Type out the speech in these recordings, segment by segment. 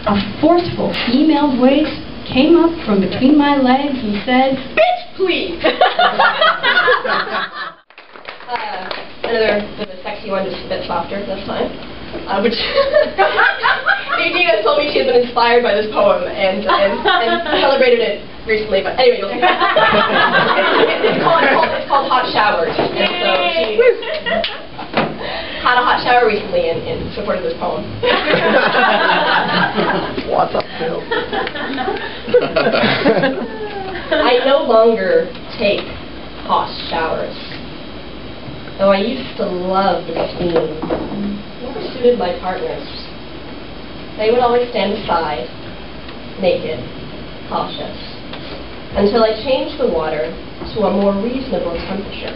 A forceful female voice came up from between my legs and said, "Bitch, please!" Another bit of a sexy one, just a bit softer this time. Which Nadine has told me she has been inspired by this poem and celebrated it recently. But anyway, you'll see. It's called Hot Showers. And so she had a hot shower recently in support of this poem. What's up, Phil? I no longer take hot showers, though I used to love the steam. Never suited my partners. They would always stand aside, naked, cautious, until I changed the water to a more reasonable temperature.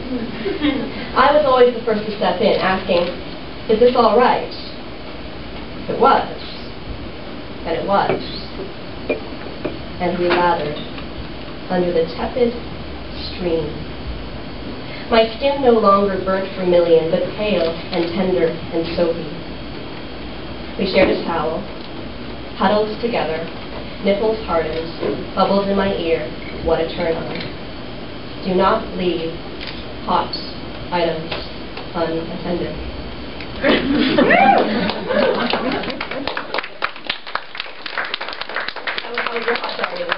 I was always the first to step in, asking, "Is this all right?" If it was, then it was. And we lathered under the tepid stream. My skin no longer burnt vermilion, but pale and tender and soapy. We shared a towel, huddled together, nipples hardened, bubbles in my ear, what a turn on. Do not leave hot items unattended. How was your hot shower?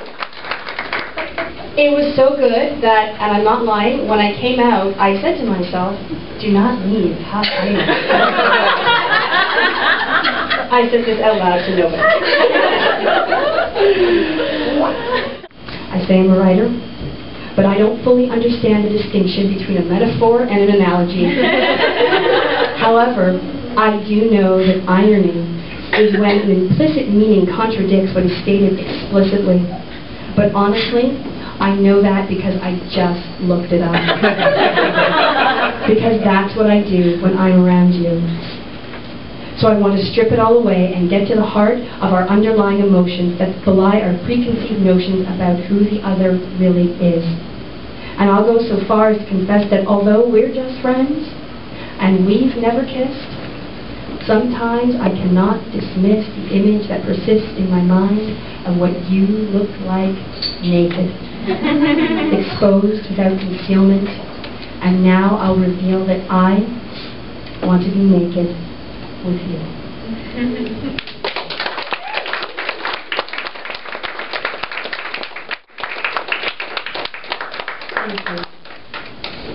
It was so good that, and I'm not lying, when I came out, I said to myself, "Do not leave hot items." I said this out loud to nobody. I say I'm a writer, but I don't fully understand the distinction between a metaphor and an analogy. However, I do know that irony is when an implicit meaning contradicts what is stated explicitly. But honestly, I know that because I just looked it up. Because that's what I do when I'm around you. So I want to strip it all away and get to the heart of our underlying emotions that belie our preconceived notions about who the other really is. And I'll go so far as to confess that although we're just friends, and we've never kissed, sometimes I cannot dismiss the image that persists in my mind of what you look like naked, exposed without concealment, and now I'll reveal that I want to be naked with you.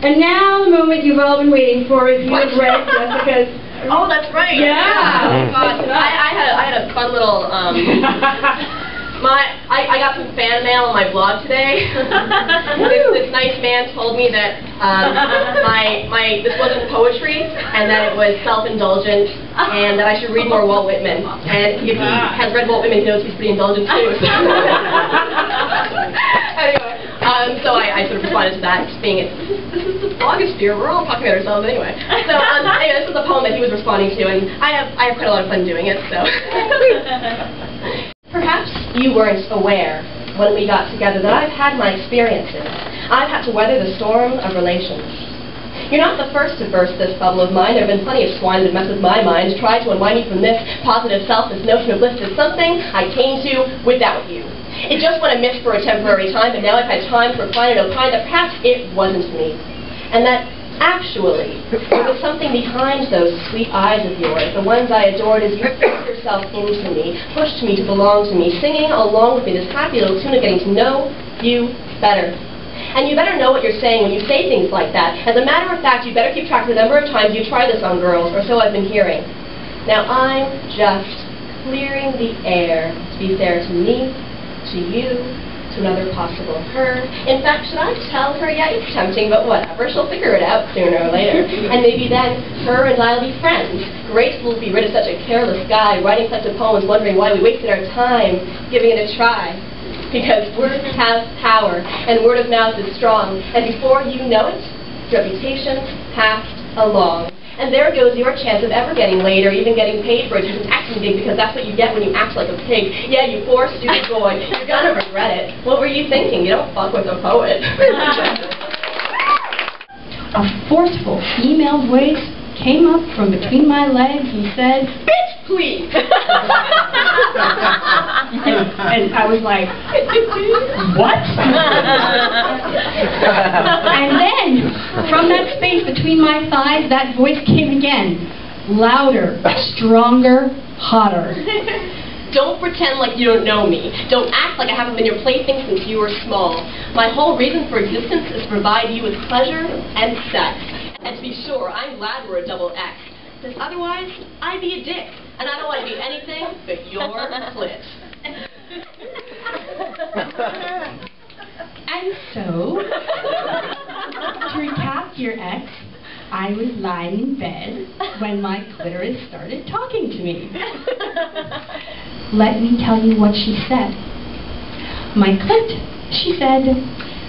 And now the moment you've all been waiting for, if you have read Jessica's... Oh, that's right. Yeah. Oh, God. I had a fun little, I got some fan mail on my blog today. this nice man told me that this wasn't poetry, and that it was self-indulgent, and that I should read more Walt Whitman. And if he has read Walt Whitman, he knows he's pretty indulgent too. So. Anyway, so I sort of responded to that, just being, this is the blogosphere, we're all talking about ourselves anyway. So anyway, this was a poem that he was responding to, and I have quite a lot of fun doing it, so. Perhaps you weren't aware when we got together that I've had my experiences. I've had to weather the storm of relations. You're not the first to burst this bubble of mine. There have been plenty of swine that mess with my mind, tried to unwind me from this positive self, this notion of bliss is something I came to without you. It just went amiss for a temporary time, but now I've had time to refine and opine that perhaps it wasn't me. And that actually, there was something behind those sweet eyes of yours, the ones I adored as you forced yourself into me, pushed me to belong to me, singing along with me this happy little tune of getting to know you better. And you better know what you're saying when you say things like that. As a matter of fact, you better keep track of the number of times you try this on girls, or so I've been hearing. Now I'm just clearing the air to be fair to me, to you, to another possible her. In fact, should I tell her? Yeah, it's tempting, but whatever. She'll figure it out sooner or later. And maybe then, her and I'll be friends. Grateful to be rid of such a careless guy, writing such a poem, wondering why we wasted our time giving it a try. Because words have power, and word of mouth is strong. And before you know it, reputation passed along. And there goes your chance of ever getting laid or even getting paid for it, just acting big, because that's what you get when you act like a pig. Yeah, you poor stupid boy. You're gonna regret it. What were you thinking? You don't fuck with a poet. A forceful female voice came up from between my legs and said, "Bitch, please!" and I was like, what? And then, from that space between my thighs, that voice came again. Louder, stronger, hotter. Don't pretend like you don't know me. Don't act like I haven't been your plaything since you were small. My whole reason for existence is to provide you with pleasure and sex. And to be sure, I'm glad we're a double X. Because otherwise, I'd be a dick. And I don't want to be anything but your clit. And so, to recap your ex, I was lying in bed when my clitoris started talking to me. Let me tell you what she said. My clit, she said,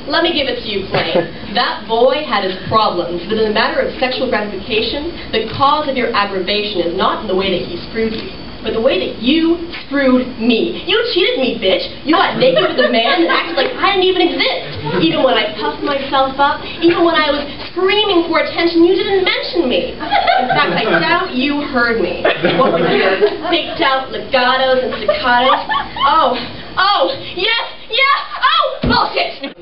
"Let me give it to you plain. That boy had his problems, but in the matter of sexual gratification, the cause of your aggravation is not in the way that he screwed you, but the way that you screwed me. You cheated me, bitch. You got naked with a man and acted like I didn't even exist. Even when I puffed myself up, even when I was screaming for attention, you didn't mention me. In fact, I doubt you heard me. What with your picked out legatos and staccatos? Oh, yes, oh, bullshit!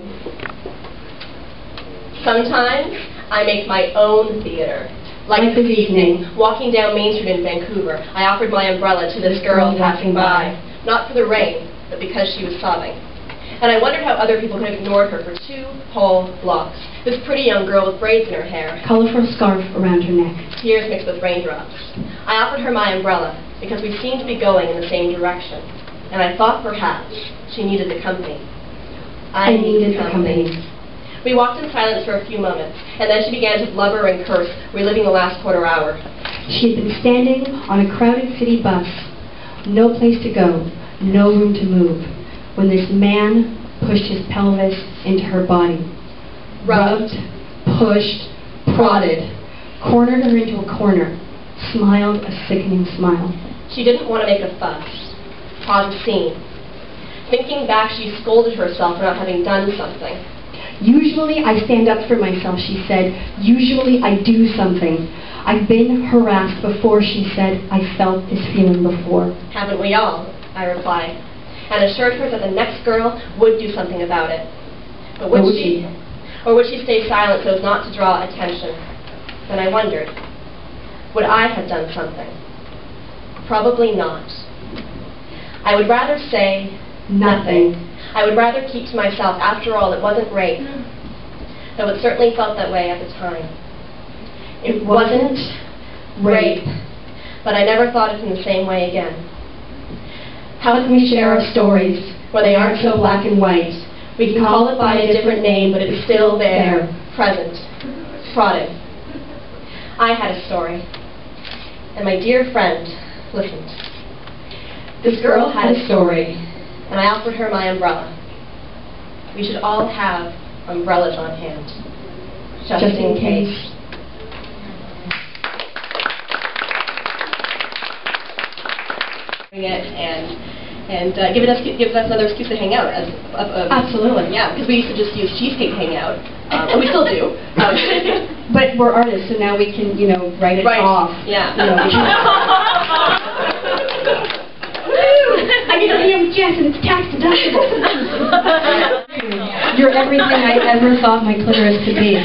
Sometimes I make my own theater. Like this evening, walking down Main Street in Vancouver, I offered my umbrella to this girl passing by. Not for the rain, but because she was sobbing. And I wondered how other people could have ignored her for 2 whole blocks. This pretty young girl with braids in her hair. colorful scarf around her neck. Tears mixed with raindrops. I offered her my umbrella because we seemed to be going in the same direction. And I thought perhaps she needed the company. I needed the company. We walked in silence for a few moments, and then she began to blubber and curse, reliving the last quarter hour. She had been standing on a crowded city bus, no place to go, no room to move, when this man pushed his pelvis into her body. Rubbed, pushed, prodded, cornered her into a corner, smiled a sickening smile. She didn't want to make a fuss, cause a scene. Thinking back, she scolded herself for not having done something. Usually I stand up for myself, she said. Usually I do something. I've been harassed before, she said. I felt this feeling before. Haven't we all? I replied, and assured her that the next girl would do something about it. But would she? Or would she stay silent so as not to draw attention? Then I wondered, would I have done something? Probably not. I would rather say nothing. I would rather keep to myself. After all, it wasn't rape, though it certainly felt that way at the time. It wasn't rape, but I never thought of it in the same way again. How can we share our stories when they aren't so black and white? We can call it by a different name, but it's still there, present, prodded. I had a story, and my dear friend listened. This girl had a story, and I offered her my umbrella. We should all have umbrellas on hand, just in case. And gives us another excuse to hang out. Absolutely. Yeah, because we used to just use cheesecake hangout, and we still do. But we're artists, so now we can, write it off. Yeah. I get a Jess, and it's tax deductible. You're everything I ever thought my clitoris could be.